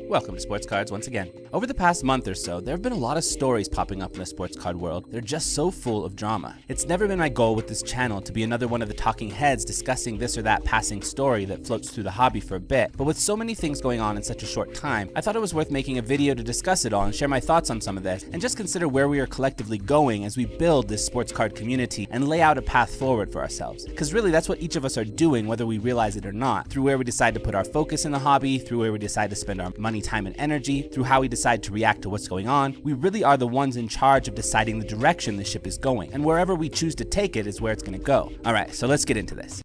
Welcome to Sports Cards once again. Over the past month or so, there have been a lot of stories popping up in the sports card world. They're just so full of drama. It's never been my goal with this channel to be another one of the talking heads discussing this or that passing story that floats through the hobby for a bit, but with so many things going on in such a short time, I thought it was worth making a video to discuss it all and share my thoughts on some of this, and just consider where we are collectively going as we build this sports card community and lay out a path forward for ourselves. Because really that's what each of us are doing, whether we realize it or not, through where we decide to put our focus in the hobby, through where we decide to spend our money, time, and energy, through how we decide to react to what's going on. We really are the ones in charge of deciding the direction the ship is going, and wherever we choose to take it is where it's going to go. Alright, so let's get into this.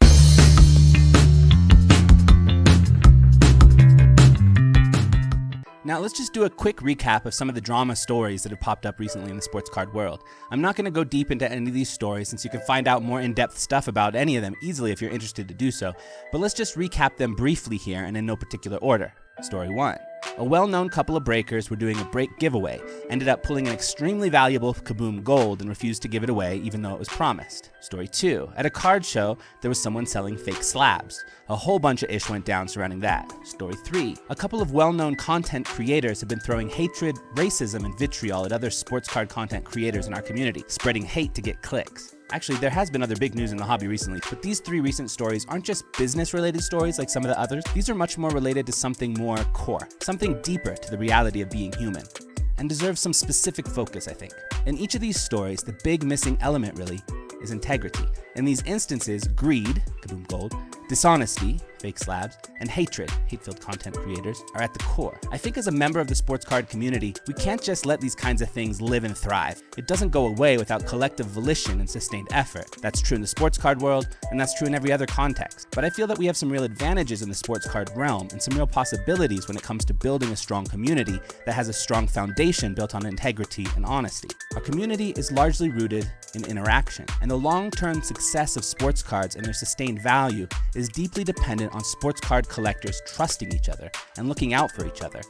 Now let's just do a quick recap of some of the drama stories that have popped up recently in the sports card world. I'm not going to go deep into any of these stories since you can find out more in-depth stuff about any of them easily if you're interested to do so, but let's just recap them briefly here and in no particular order. Story 1. A well-known couple of breakers were doing a break giveaway, ended up pulling an extremely valuable Kaboom Gold and refused to give it away even though it was promised. Story 2. At a card show, there was someone selling fake slabs. A whole bunch of ish went down surrounding that. Story 3. A couple of well-known content creators have been throwing hatred, racism, and vitriol at other sports card content creators in our community, spreading hate to get clicks. Actually, there has been other big news in the hobby recently, but these 3 recent stories aren't just business-related stories like some of the others. These are much more related to something more core, something deeper to the reality of being human, and deserve some specific focus, I think. In each of these stories, the big missing element really is integrity. In these instances, greed, Kaboom Gold, dishonesty, fake slabs, and hatred, hate-filled content creators, are at the core. I think as a member of the sports card community, we can't just let these kinds of things live and thrive. It doesn't go away without collective volition and sustained effort. That's true in the sports card world, and that's true in every other context. But I feel that we have some real advantages in the sports card realm, and some real possibilities when it comes to building a strong community that has a strong foundation built on integrity and honesty. Our community is largely rooted in interaction, and the long-term success of sports cards and their sustained value is deeply dependent on sports card collectors trusting each other and looking out for each other.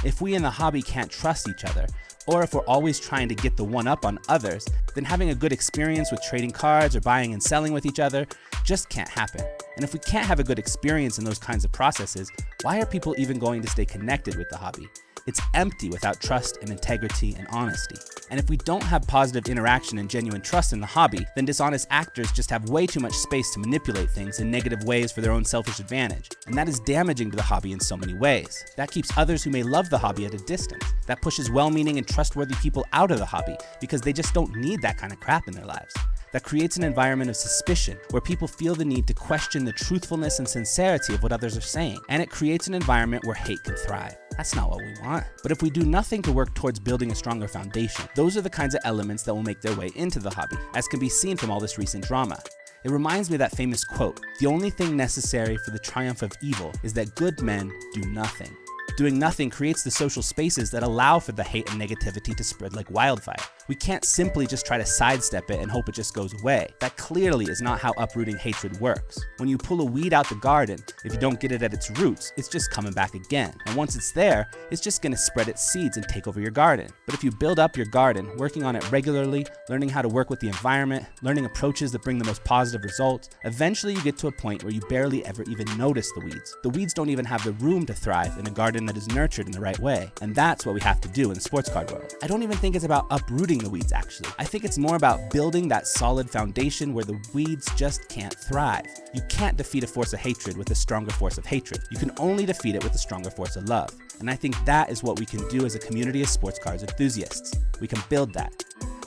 If we in the hobby can't trust each other, or if we're always trying to get the one up on others, then having a good experience with trading cards or buying and selling with each other just can't happen. And if we can't have a good experience in those kinds of processes, why are people even going to stay connected with the hobby? It's empty without trust and integrity and honesty. And if we don't have positive interaction and genuine trust in the hobby, then dishonest actors just have way too much space to manipulate things in negative ways for their own selfish advantage. And that is damaging to the hobby in so many ways. That keeps others who may love the hobby at a distance. That pushes well-meaning and trustworthy people out of the hobby because they just don't need that kind of crap in their lives. That creates an environment of suspicion where people feel the need to question the truthfulness and sincerity of what others are saying. And it creates an environment where hate can thrive. That's not what we want. But if we do nothing to work towards building a stronger foundation, those are the kinds of elements that will make their way into the hobby, as can be seen from all this recent drama. It reminds me of that famous quote, "The only thing necessary for the triumph of evil is that good men do nothing." Doing nothing creates the social spaces that allow for the hate and negativity to spread like wildfire. We can't simply just try to sidestep it and hope it just goes away. That clearly is not how uprooting hatred works. When you pull a weed out the garden, if you don't get it at its roots, it's just coming back again. And once it's there, it's just gonna spread its seeds and take over your garden. But if you build up your garden, working on it regularly, learning how to work with the environment, learning approaches that bring the most positive results, eventually you get to a point where you barely ever even notice the weeds. The weeds don't even have the room to thrive in a garden that is nurtured in the right way. And that's what we have to do in the sports card world. I don't even think it's about uprooting the weeds actually. I think it's more about building that solid foundation where the weeds just can't thrive. You can't defeat a force of hatred with a stronger force of hatred. You can only defeat it with a stronger force of love. And I think that is what we can do as a community of sports cards enthusiasts. We can build that.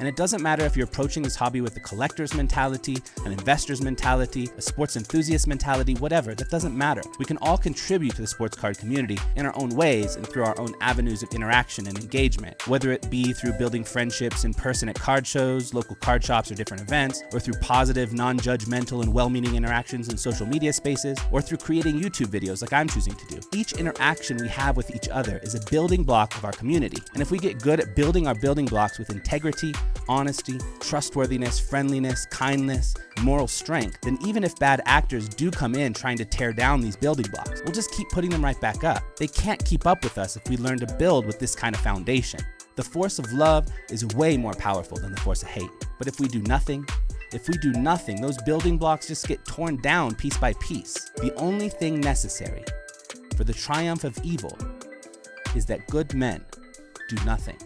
And it doesn't matter if you're approaching this hobby with a collector's mentality, an investor's mentality, a sports enthusiast mentality, whatever, that doesn't matter. We can all contribute to the sports card community in our own ways and through our own avenues of interaction and engagement, whether it be through building friendships in person at card shows, local card shops, or different events, or through positive, non-judgmental, and well-meaning interactions in social media spaces, or through creating YouTube videos like I'm choosing to do. Each interaction we have with each other is a building block of our community. And if we get good at building our building blocks with integrity, honesty, trustworthiness, friendliness, kindness, and moral strength, then even if bad actors do come in trying to tear down these building blocks, we'll just keep putting them right back up. They can't keep up with us if we learn to build with this kind of foundation. The force of love is way more powerful than the force of hate. But if we do nothing, those building blocks just get torn down piece by piece. The only thing necessary for the triumph of evil is that good men do nothing.